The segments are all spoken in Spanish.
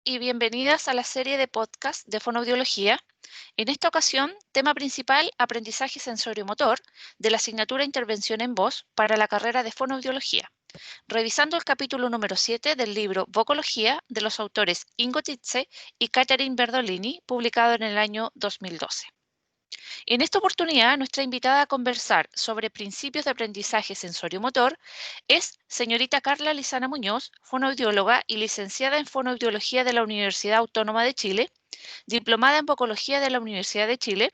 y bienvenidas a la serie de podcast de Fonoaudiología. En esta ocasión, tema principal, aprendizaje sensoriomotor de la asignatura Intervención en Voz para la carrera de Fonoaudiología, revisando el capítulo número 7 del libro Vocología de los autores Ingo Titze y Catherine Berdolini, publicado en el año 2012. En esta oportunidad, nuestra invitada a conversar sobre principios de aprendizaje sensoriomotor es señorita Carla Lizana Muñoz, fonoaudióloga y licenciada en Fonoaudiología de la Universidad Autónoma de Chile, diplomada en Vocología de la Universidad de Chile,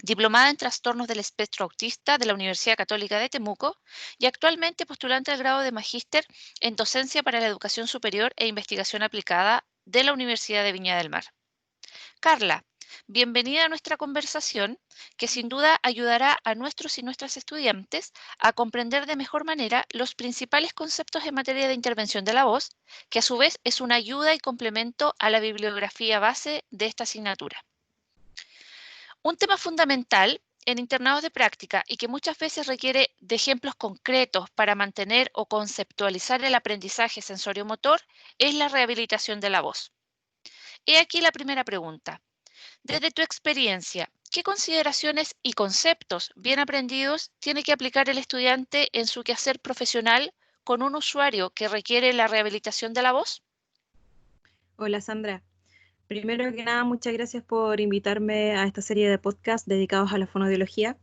diplomada en Trastornos del Espectro Autista de la Universidad Católica de Temuco y actualmente postulante al grado de magíster en Docencia para la Educación Superior e Investigación Aplicada de la Universidad de Viña del Mar. Carla, bienvenida a nuestra conversación, que sin duda ayudará a nuestros y nuestras estudiantes a comprender de mejor manera los principales conceptos en materia de intervención de la voz, que a su vez es una ayuda y complemento a la bibliografía base de esta asignatura. Un tema fundamental en internados de práctica y que muchas veces requiere de ejemplos concretos para mantener o conceptualizar el aprendizaje sensoriomotor es la rehabilitación de la voz. He aquí la primera pregunta. Desde tu experiencia, ¿qué consideraciones y conceptos bien aprendidos tiene que aplicar el estudiante en su quehacer profesional con un usuario que requiere la rehabilitación de la voz? Hola Sandra, primero que nada muchas gracias por invitarme a esta serie de podcasts dedicados a la fonoaudiología.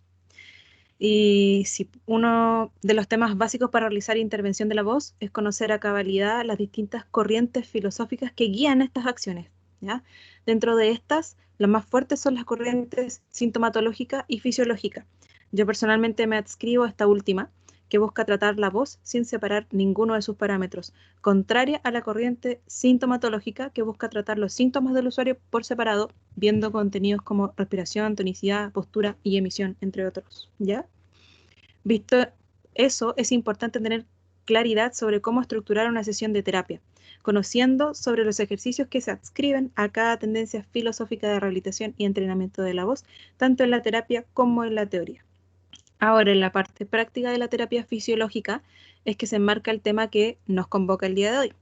Y si uno de los temas básicos para realizar intervención de la voz es conocer a cabalidad las distintas corrientes filosóficas que guían estas acciones, ¿ya? Dentro de estas, las más fuertes son las corrientes sintomatológica y fisiológica. Yo personalmente me adscribo a esta última, que busca tratar la voz sin separar ninguno de sus parámetros, contraria a la corriente sintomatológica que busca tratar los síntomas del usuario por separado, viendo contenidos como respiración, tonicidad, postura y emisión, entre otros, ¿ya? Visto eso, es importante tener claridad sobre cómo estructurar una sesión de terapia, conociendo sobre los ejercicios que se adscriben a cada tendencia filosófica de rehabilitación y entrenamiento de la voz, tanto en la terapia como en la teoría. Ahora, en la parte práctica de la terapia fisiológica es que se enmarca el tema que nos convoca el día de hoy.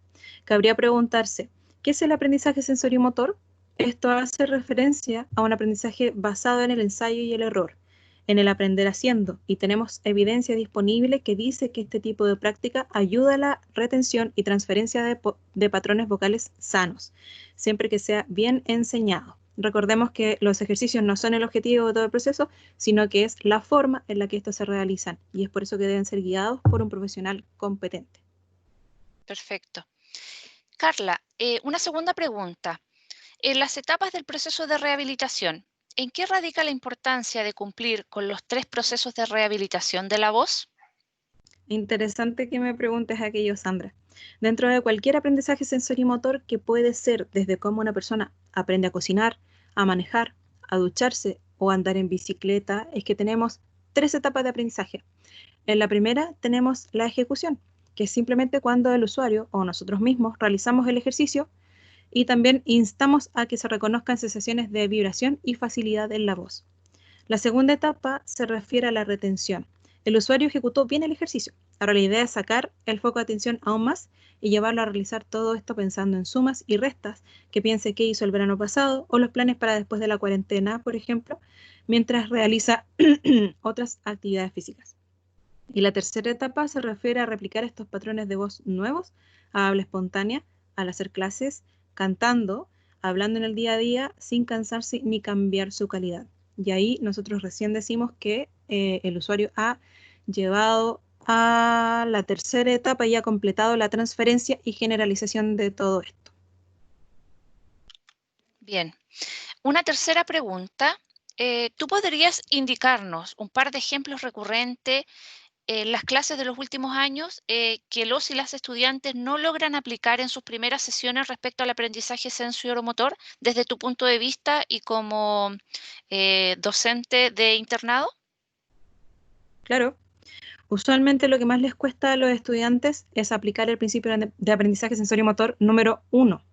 Cabría preguntarse, ¿qué es el aprendizaje sensoriomotor? Esto hace referencia a un aprendizaje basado en el ensayo y el error, en el aprender haciendo, y tenemos evidencia disponible que dice que este tipo de práctica ayuda a la retención y transferencia de patrones vocales sanos, siempre que sea bien enseñado. Recordemos que los ejercicios no son el objetivo de todo el proceso, sino que es la forma en la que estos se realizan, y es por eso que deben ser guiados por un profesional competente. Perfecto. Carla, una segunda pregunta. En las etapas del proceso de rehabilitación, ¿en qué radica la importancia de cumplir con los 3 procesos de rehabilitación de la voz? Interesante que me preguntes aquello, Sandra. Dentro de cualquier aprendizaje sensorimotor, que puede ser desde cómo una persona aprende a cocinar, a manejar, a ducharse o a andar en bicicleta, es que tenemos 3 etapas de aprendizaje. En la primera tenemos la ejecución, que es simplemente cuando el usuario o nosotros mismos realizamos el ejercicio y también instamos a que se reconozcan sensaciones de vibración y facilidad en la voz. La segunda etapa se refiere a la retención. El usuario ejecutó bien el ejercicio. Ahora la idea es sacar el foco de atención aún más y llevarlo a realizar todo esto pensando en sumas y restas, que piense qué hizo el verano pasado o los planes para después de la cuarentena, por ejemplo, mientras realiza otras actividades físicas. Y la tercera etapa se refiere a replicar estos patrones de voz nuevos a habla espontánea, al hacer clases, cantando, hablando en el día a día, sin cansarse ni cambiar su calidad. Y ahí nosotros recién decimos que el usuario ha llevado a la tercera etapa y ha completado la transferencia y generalización de todo esto. Bien. Una tercera pregunta. ¿Tú podrías indicarnos un par de ejemplos recurrentes en las clases de los últimos años que los y las estudiantes no logran aplicar en sus primeras sesiones respecto al aprendizaje sensoriimotor desde tu punto de vista y como docente de internado? Claro, usualmente lo que más les cuesta a los estudiantes es aplicar el principio de aprendizaje sensoriomotor número 1.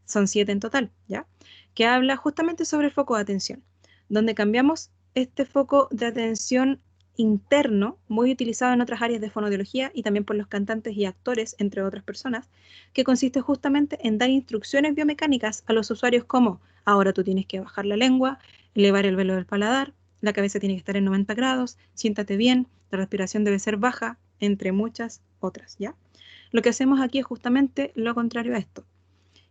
Son 7 en total, ¿ya? Que habla justamente sobre el foco de atención, donde cambiamos este foco de atención interno muy utilizado en otras áreas de fonoaudiología y también por los cantantes y actores, entre otras personas, que consiste justamente en dar instrucciones biomecánicas a los usuarios como ahora tú tienes que bajar la lengua, elevar el velo del paladar, la cabeza tiene que estar en 90 grados, siéntate bien, la respiración debe ser baja, entre muchas otras, ¿ya? Lo que hacemos aquí es justamente lo contrario a esto.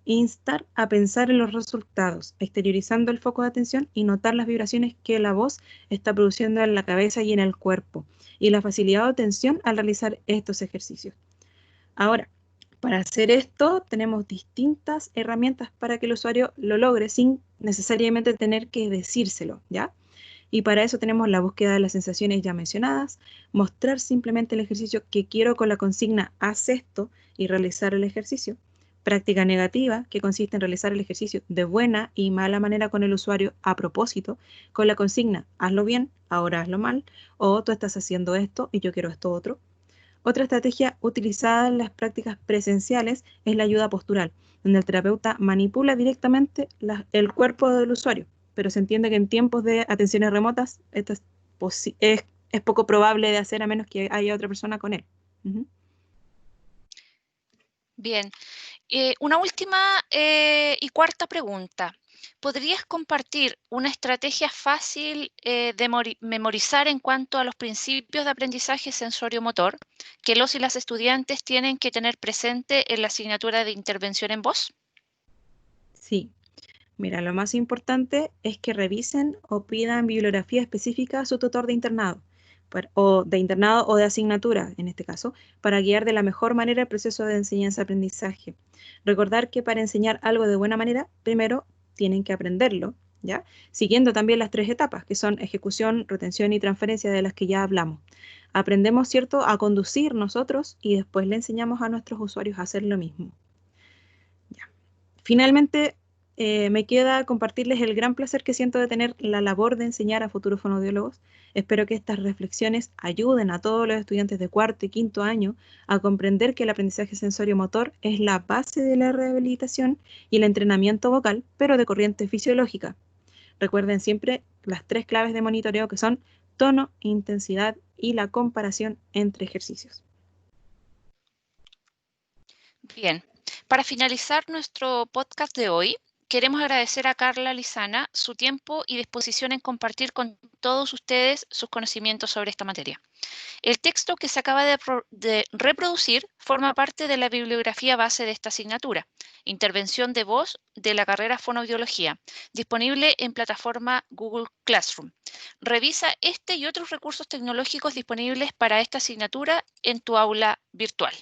Instar a pensar en los resultados, exteriorizando el foco de atención y notar las vibraciones que la voz está produciendo en la cabeza y en el cuerpo, y la facilidad de atención al realizar estos ejercicios. Ahora, para hacer esto tenemos distintas herramientas para que el usuario lo logre sin necesariamente tener que decírselo, ¿ya? Y para eso tenemos la búsqueda de las sensaciones ya mencionadas, mostrar simplemente el ejercicio que quiero con la consigna haz esto y realizar el ejercicio. Práctica negativa, que consiste en realizar el ejercicio de buena y mala manera con el usuario a propósito, con la consigna hazlo bien, ahora hazlo mal, o tú estás haciendo esto y yo quiero esto otro. Otra estrategia utilizada en las prácticas presenciales es la ayuda postural, donde el terapeuta manipula directamente el cuerpo del usuario, pero se entiende que en tiempos de atenciones remotas esto es poco probable de hacer a menos que haya otra persona con él. Bien. Una última y cuarta pregunta. ¿Podrías compartir una estrategia fácil de memorizar en cuanto a los principios de aprendizaje sensorio-motor que los y las estudiantes tienen que tener presente en la asignatura de intervención en voz? Sí, mira, lo más importante es que revisen o pidan bibliografía específica a su tutor de internado, o de internado o de asignatura, en este caso, para guiar de la mejor manera el proceso de enseñanza-aprendizaje. Recordar que para enseñar algo de buena manera, primero tienen que aprenderlo, ¿ya? Siguiendo también las 3 etapas, que son ejecución, retención y transferencia, de las que ya hablamos. Aprendemos, ¿cierto?, a conducir nosotros y después le enseñamos a nuestros usuarios a hacer lo mismo. Ya. Finalmente, me queda compartirles el gran placer que siento de tener la labor de enseñar a futuros fonoaudiólogos. Espero que estas reflexiones ayuden a todos los estudiantes de cuarto y quinto año a comprender que el aprendizaje sensorio-motor es la base de la rehabilitación y el entrenamiento vocal, pero de corriente fisiológica. Recuerden siempre las 3 claves de monitoreo, que son tono, intensidad y la comparación entre ejercicios. Bien, para finalizar nuestro podcast de hoy, queremos agradecer a Carla Lizana su tiempo y disposición en compartir con todos ustedes sus conocimientos sobre esta materia. El texto que se acaba de reproducir forma parte de la bibliografía base de esta asignatura, Intervención de voz de la carrera Fonoaudiología, disponible en plataforma Google Classroom. Revisa este y otros recursos tecnológicos disponibles para esta asignatura en tu aula virtual.